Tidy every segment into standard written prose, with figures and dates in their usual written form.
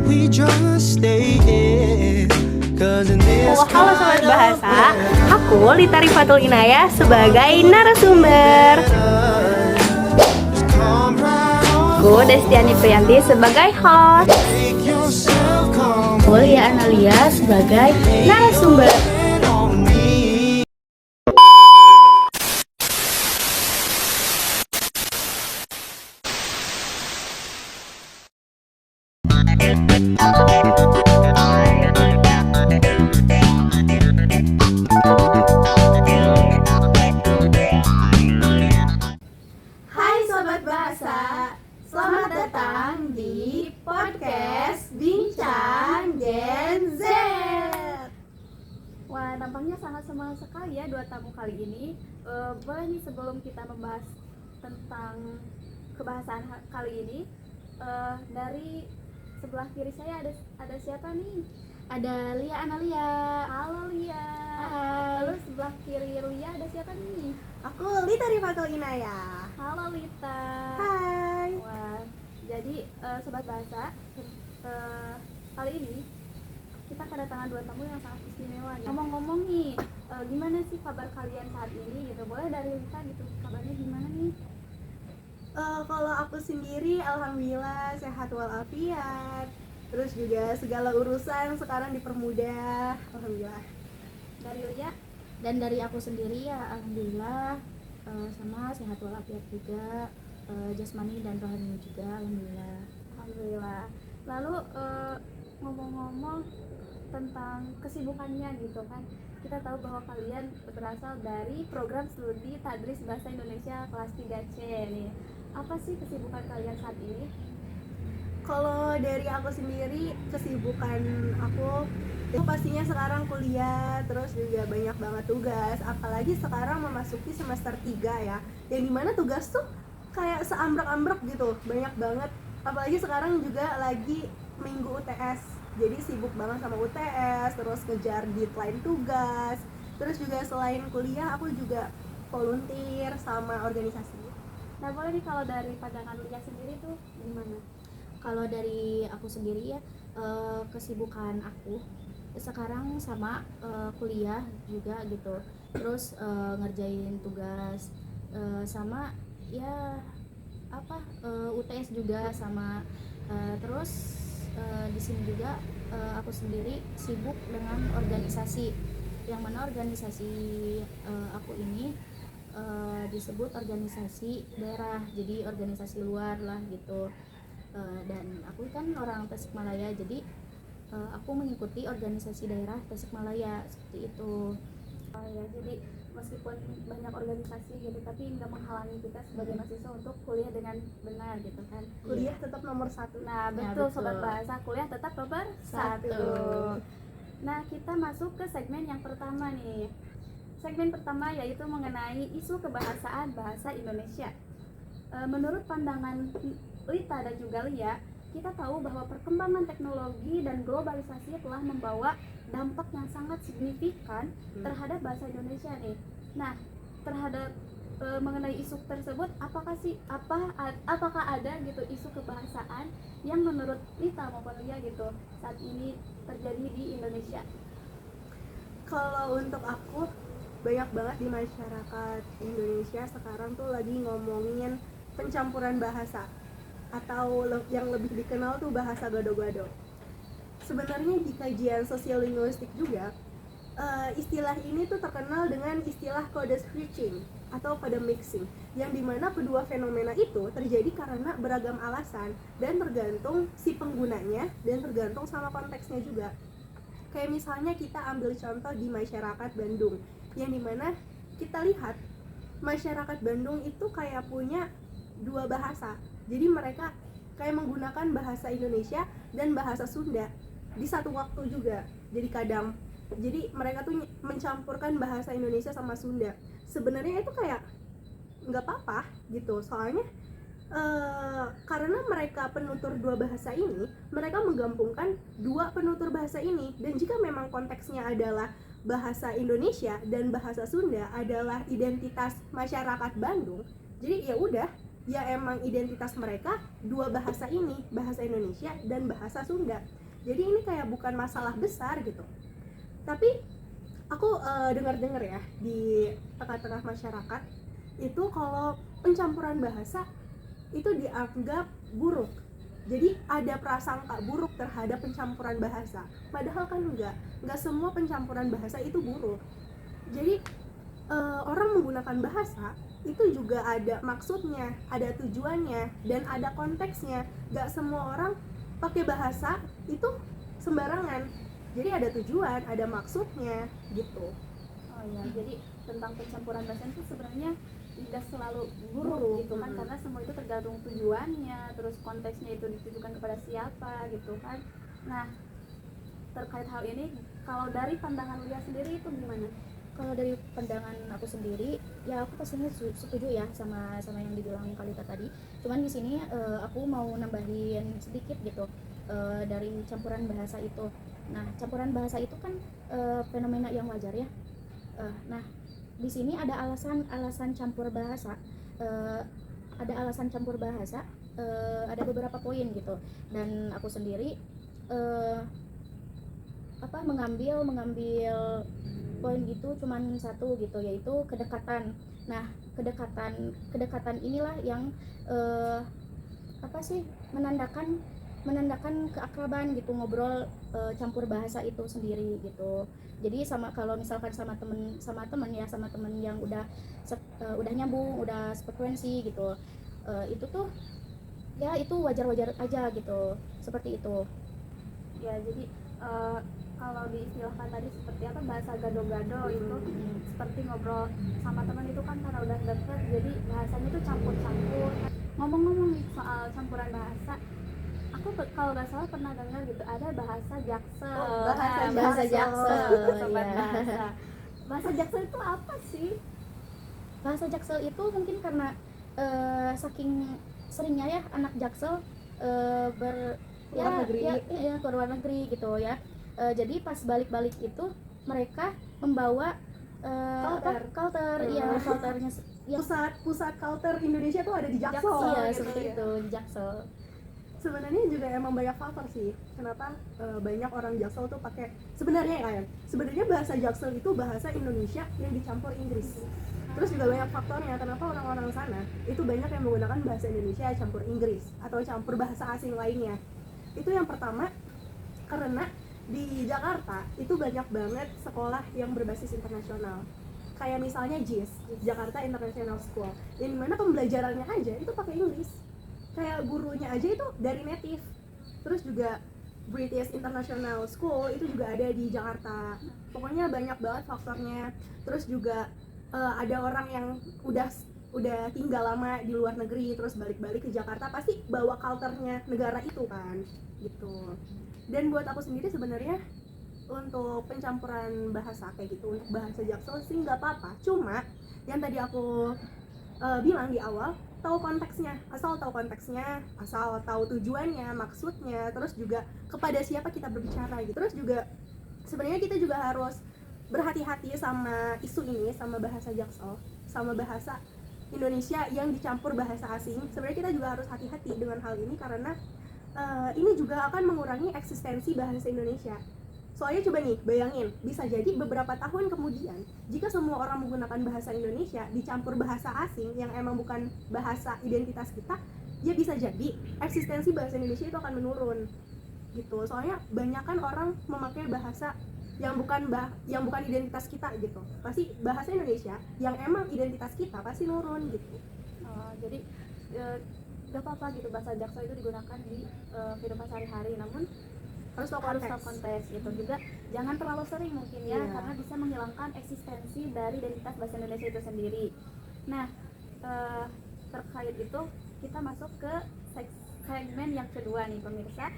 we just stay in. Halo Sobat Bahasa, aku Lita Rifatul Inayah sebagai narasumber. Aku Destiani Priyanti sebagai host. Aku Lia Analia sebagai narasumber. Hai Sobat Bahasa, selamat datang di podcast Bincang Gen Z. Wah, tampaknya sangat semangat sekali ya dua tamu kali ini. Boleh nih sebelum kita membahas tentang kebahasan kali ini, dari sebelah kiri saya ada siapa nih? Ada Lia Analia. Halo Lia. Hai. Lalu sebelah kiri Lia ada siapa nih? Aku Lita Rifatul Inayah. Halo Lita. Hai. Wah, jadi Sobat Bahasa, kali ini kita kedatangan dua tamu yang sangat istimewa. Ngomong-ngomong nih, gimana sih kabar kalian saat ini gitu? Boleh dari Lita gitu, kabarnya gimana nih? Kalau aku sendiri alhamdulillah sehat walafiat. Terus juga segala urusan sekarang dipermudah, alhamdulillah. Dari Lia? Dan dari aku sendiri ya alhamdulillah sama sehat walafiat juga, jasmani dan rohani juga alhamdulillah. Alhamdulillah. Lalu ngomong-ngomong tentang kesibukannya gitu kan, kita tahu bahwa kalian berasal dari program studi Tadris Bahasa Indonesia kelas 3C nih. Apa sih kesibukan kalian saat ini? Kalau dari aku sendiri, kesibukan aku itu pastinya sekarang kuliah, terus juga banyak banget tugas. Apalagi sekarang memasuki semester 3 ya, yang dimana tugas tuh kayak seambrek-ambrek gitu, banyak banget. Apalagi sekarang juga lagi minggu UTS, jadi sibuk banget sama UTS, terus ngejar deadline tugas. Terus juga selain kuliah, aku juga volunteer sama organisasi. Nah, boleh nih kalau dari pandangan Lia sendiri tuh gimana? Kalau dari aku sendiri ya, kesibukan aku sekarang sama kuliah juga gitu, terus ngerjain tugas, sama ya UTS juga sama, terus di sini juga aku sendiri sibuk dengan organisasi, yang mana organisasi aku ini disebut organisasi daerah, jadi organisasi luar lah gitu. Dan aku kan orang Tasikmalaya, jadi aku mengikuti organisasi daerah Tasikmalaya seperti itu. Oh ya, jadi meskipun banyak organisasi gitu, tapi nggak menghalangi kita sebagai mahasiswa untuk kuliah dengan benar gitu kan. Kuliah tetap nomor 1. Nah, Ya, betul betul. Sobat Bahasa, kuliah tetap nomor 1. Nah, kita masuk ke segmen yang pertama nih. Segmen pertama yaitu mengenai isu kebahasaan bahasa Indonesia. Menurut pandangan Lita dan juga Lia, kita tahu bahwa perkembangan teknologi dan globalisasi telah membawa dampak yang sangat signifikan terhadap bahasa Indonesia nih. Nah, terhadap mengenai isu tersebut, apakah ada gitu isu kebahasaan yang menurut Lita maupun Lia gitu saat ini terjadi di Indonesia? Kalau untuk aku, banyak banget di masyarakat Indonesia sekarang tuh lagi ngomongin pencampuran bahasa, atau yang lebih dikenal tuh bahasa gado-gado. Sebenarnya di kajian sosiolinguistik juga, istilah ini tuh terkenal dengan istilah code switching atau code mixing, yang dimana kedua fenomena itu terjadi karena beragam alasan dan tergantung si penggunanya dan tergantung sama konteksnya juga. Kayak misalnya kita ambil contoh di masyarakat Bandung, yang dimana kita lihat masyarakat Bandung itu kayak punya dua bahasa. Jadi mereka kayak menggunakan bahasa Indonesia dan bahasa Sunda di satu waktu juga. Jadi mereka tuh mencampurkan bahasa Indonesia sama Sunda. Sebenarnya itu kayak nggak apa-apa gitu, soalnya karena mereka penutur dua bahasa ini, mereka menggabungkan dua penutur bahasa ini. Dan jika memang konteksnya adalah bahasa Indonesia dan bahasa Sunda adalah identitas masyarakat Bandung, jadi ya udah, ya emang identitas mereka dua bahasa ini, bahasa Indonesia dan bahasa Sunda. Jadi ini kayak bukan masalah besar gitu. Tapi aku dengar-dengar ya di tengah-tengah masyarakat itu kalau pencampuran bahasa itu dianggap buruk. Jadi ada prasangka buruk terhadap pencampuran bahasa. Padahal kan enggak semua pencampuran bahasa itu buruk. Jadi orang menggunakan bahasa itu juga ada maksudnya, ada tujuannya, dan ada konteksnya. Enggak semua orang pakai bahasa itu sembarangan. Jadi ada tujuan, ada maksudnya gitu. Oh ya, jadi tentang pencampuran bahasa itu sebenarnya tidak selalu buruk gitu kan, karena semua itu tergantung tujuannya, terus konteksnya itu ditujukan kepada siapa gitu kan. Nah, terkait hal ini, kalau dari pandangan Lia sendiri itu gimana? Kalau dari pandangan aku sendiri, ya aku pastinya setuju ya sama yang dibilang Kalita tadi. Cuman di sini aku mau nambahin sedikit gitu dari campuran bahasa itu. Nah, campuran bahasa itu kan fenomena yang wajar ya. Nah, di sini ada alasan campur bahasa. Ada alasan campur bahasa. Ada beberapa poin gitu. Dan aku sendiri mengambil poin gitu cuman satu gitu, yaitu kedekatan. Nah, kedekatan inilah yang menandakan keakraban gitu, ngobrol campur bahasa itu sendiri gitu. Jadi kalau misalkan sama temen yang udah nyambung, udah frekuensi gitu, itu tuh ya itu wajar-wajar aja gitu, seperti itu. Ya, jadi kalau diistilahkan tadi seperti apa, bahasa gado-gado itu seperti ngobrol sama teman itu kan karena udah deket, jadi bahasanya itu campur-campur. Ngomong-ngomong soal campuran bahasa, aku kalau nggak salah pernah dengar gitu ada bahasa Jaksel. Bahasa Jaksel, sobat iya. Bahasa Jaksel itu apa sih? Bahasa Jaksel itu mungkin karena saking seringnya ya anak Jaksel Luar negeri. ke luar negeri gitu ya. Jadi pas balik itu mereka membawa culture, ya culturenya ya. Pusat culture Indonesia tuh ada di Jaksel. Iya, gitu seperti ya. itu, di Jaksel. Sebenarnya juga emang banyak faktor sih kenapa banyak orang Jaksel tuh pakai, sebenarnya bahasa Jaksel itu bahasa Indonesia yang dicampur Inggris. Terus juga banyak faktornya kenapa orang-orang sana itu banyak yang menggunakan bahasa Indonesia campur Inggris atau campur bahasa asing lainnya. Itu yang pertama, karena di Jakarta itu banyak banget sekolah yang berbasis internasional. Kayak misalnya JIS, Jakarta International School, yang dimana pembelajarannya aja itu pakai Inggris. Kayak gurunya aja itu dari native. Terus juga British International School itu juga ada di Jakarta. Pokoknya banyak banget faktornya. Terus juga ada orang yang udah tinggal lama di luar negeri terus balik-balik ke Jakarta, pasti bawa culture-nya negara itu kan gitu. Dan buat aku sendiri sebenarnya untuk pencampuran bahasa kayak gitu, untuk bahasa Jaksel sih nggak apa-apa. Cuma yang tadi aku bilang di awal, asal tahu konteksnya, asal tahu tujuannya, maksudnya, terus juga kepada siapa kita berbicara gitu. Terus juga sebenarnya kita juga harus berhati-hati sama isu ini, sama bahasa Jaksel, sama bahasa Indonesia yang dicampur bahasa asing. Sebenarnya kita juga harus hati-hati dengan hal ini karena ini juga akan mengurangi eksistensi bahasa Indonesia. Soalnya coba nih, bayangin, bisa jadi beberapa tahun kemudian jika semua orang menggunakan bahasa Indonesia dicampur bahasa asing yang emang bukan bahasa identitas kita, ya bisa jadi eksistensi bahasa Indonesia itu akan menurun gitu. Soalnya banyak kan orang memakai bahasa yang bukan identitas kita gitu. Pasti bahasa Indonesia yang emang identitas kita pasti nurun gitu. Jadi gak apa-apa gitu bahasa Jaksel itu digunakan di kehidupan sehari-hari, namun Harus tahu konteks gitu. Juga jangan terlalu sering mungkin ya, Iya. karena bisa menghilangkan eksistensi dari identitas bahasa Indonesia itu sendiri. Nah, terkait itu kita masuk ke segmen yang kedua nih pemirsa,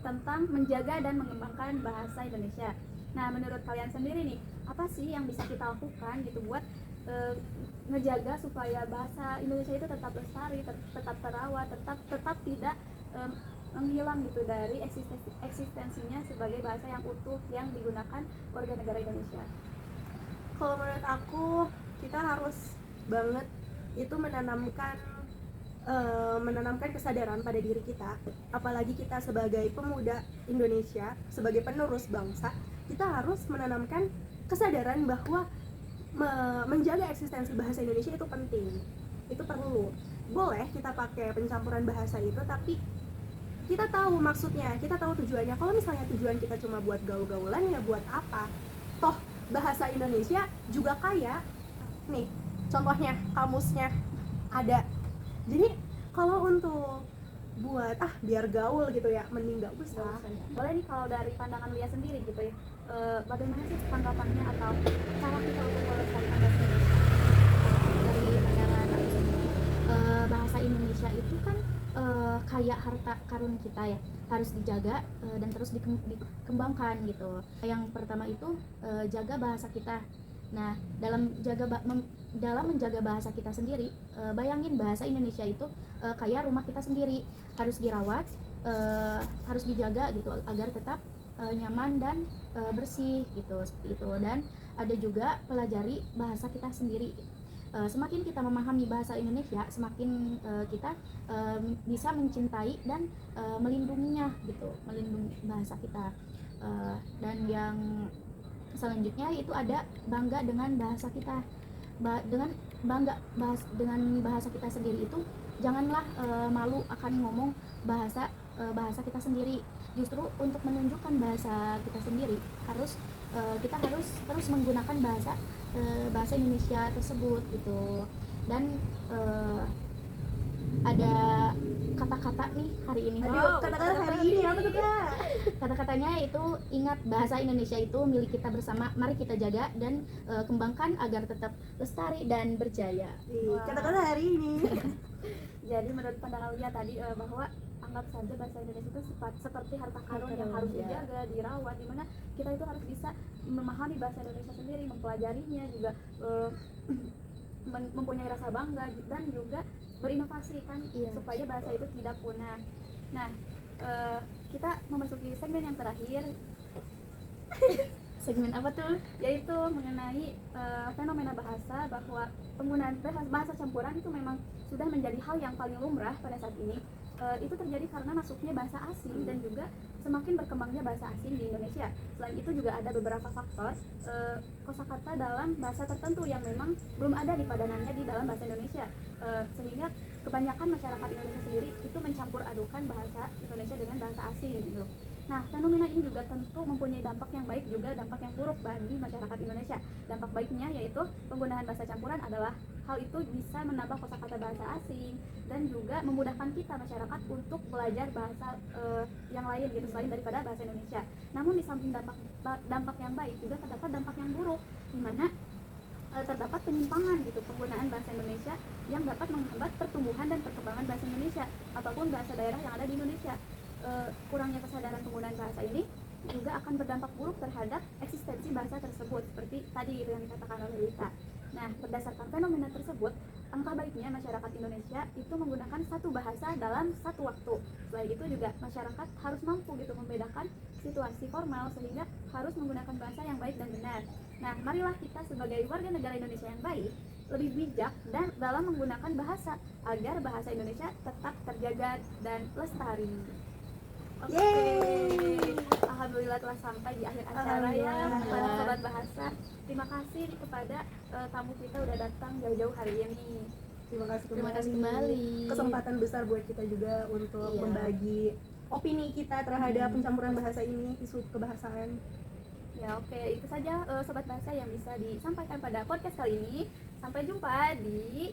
tentang menjaga dan mengembangkan bahasa Indonesia. Nah, menurut kalian sendiri nih, apa sih yang bisa kita lakukan gitu buat ngejaga supaya bahasa Indonesia itu tetap lestari, tetap terawat, tetap tidak menghilang gitu dari eksistensinya sebagai bahasa yang utuh yang digunakan warga negara Indonesia. Kalau menurut aku, kita harus banget itu menanamkan kesadaran pada diri kita, apalagi kita sebagai pemuda Indonesia, sebagai penerus bangsa, kita harus menanamkan kesadaran bahwa menjaga eksistensi bahasa Indonesia itu penting, itu perlu. Boleh kita pakai pencampuran bahasa itu, tapi kita tahu maksudnya, kita tahu tujuannya. Kalau misalnya tujuan kita cuma buat gaul-gaulan, ya buat apa? Toh bahasa Indonesia juga kaya. Nih, contohnya kamusnya ada. Jadi kalau untuk buat biar gaul gitu ya, mending gak usah. Boleh nih kalau dari pandangan Lia sendiri gitu ya, bagaimana sih tanggapannya atau cara kita untuk melestarikan bahasa Indonesia? Dari pandangan aku sendiri, bahasa Indonesia itu kan kayak harta karun kita ya, harus dijaga dan terus dikembangkan gitu. Yang pertama itu jaga bahasa kita. Nah, dalam menjaga bahasa kita sendiri, bayangin bahasa Indonesia itu kayak rumah kita sendiri, harus dirawat, harus dijaga gitu agar tetap nyaman dan bersih gitu, seperti itu. Dan ada juga pelajari bahasa kita sendiri. Semakin kita memahami bahasa Indonesia, semakin kita bisa mencintai dan melindunginya gitu, melindungi bahasa kita. Dan yang selanjutnya itu ada bangga dengan bahasa kita. Dengan bangga dengan bahasa kita sendiri itu, janganlah malu akan ngomong bahasa kita sendiri. Justru untuk menunjukkan bahasa kita sendiri, kita harus terus menggunakan bahasa Indonesia tersebut gitu. Dan ada kata-kata nih hari ini. Kata-kata hari ini apa tuh Kak? Kata-katanya itu, ingat bahasa Indonesia itu milik kita bersama, mari kita jaga dan kembangkan agar tetap lestari dan berjaya. Kata-kata hari ini. Jadi menurut pandangan Lia tadi bahwa anggap saja bahasa Indonesia itu seperti harta karun yang harus dijaga, dirawat, dimana kita itu harus bisa memahami bahasa Indonesia sendiri, mempelajarinya juga, mempunyai rasa bangga dan juga berinovasi kan, supaya bahasa itu tidak punah. Nah, kita memasuki segmen yang terakhir. Segmen apa tuh? Yaitu mengenai fenomena bahasa, bahwa penggunaan bahasa campuran itu memang sudah menjadi hal yang paling lumrah pada saat ini. Itu terjadi karena masuknya bahasa asing dan juga semakin berkembangnya bahasa asing di Indonesia. Selain itu juga ada beberapa faktor kosakata dalam bahasa tertentu yang memang belum ada di padanannya di dalam bahasa Indonesia, sehingga kebanyakan masyarakat Indonesia sendiri itu mencampur adukan bahasa Indonesia dengan bahasa asing gitu. Nah, fenomena ini juga tentu mempunyai dampak yang baik juga dampak yang buruk bagi masyarakat Indonesia. Dampak baiknya yaitu penggunaan bahasa campuran adalah hal itu bisa menambah kosakata bahasa asing dan juga memudahkan kita masyarakat untuk belajar bahasa yang lain gitu selain daripada bahasa Indonesia. Namun di samping dampak yang baik juga terdapat dampak yang buruk, di mana terdapat penyimpangan gitu penggunaan bahasa Indonesia yang dapat menghambat pertumbuhan dan perkembangan bahasa Indonesia ataupun bahasa daerah yang ada di Indonesia. Kurangnya kesadaran penggunaan bahasa ini juga akan berdampak buruk terhadap eksistensi bahasa tersebut, seperti tadi gitu yang dikatakan oleh Lita. Nah, berdasarkan fenomena tersebut, angka baiknya masyarakat Indonesia itu menggunakan satu bahasa dalam satu waktu. Selain itu juga masyarakat harus mampu gitu membedakan situasi formal, sehingga harus menggunakan bahasa yang baik dan benar. Nah, marilah kita sebagai warga negara Indonesia yang baik lebih bijak dan dalam menggunakan bahasa agar bahasa Indonesia tetap terjaga dan lestari. Oke. Alhamdulillah telah sampai di akhir acara ya, kepada sobat bahasa. Terima kasih kepada tamu kita udah datang jauh-jauh hari ini. Terima kasih kembali. Kesempatan besar buat kita juga untuk membagi opini kita terhadap pencampuran bahasa ini, isu kebahasaan. Ya oke, itu saja sobat bahasa yang bisa disampaikan pada podcast kali ini. Sampai jumpa di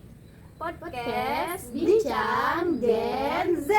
podcast Bincang Gen Z.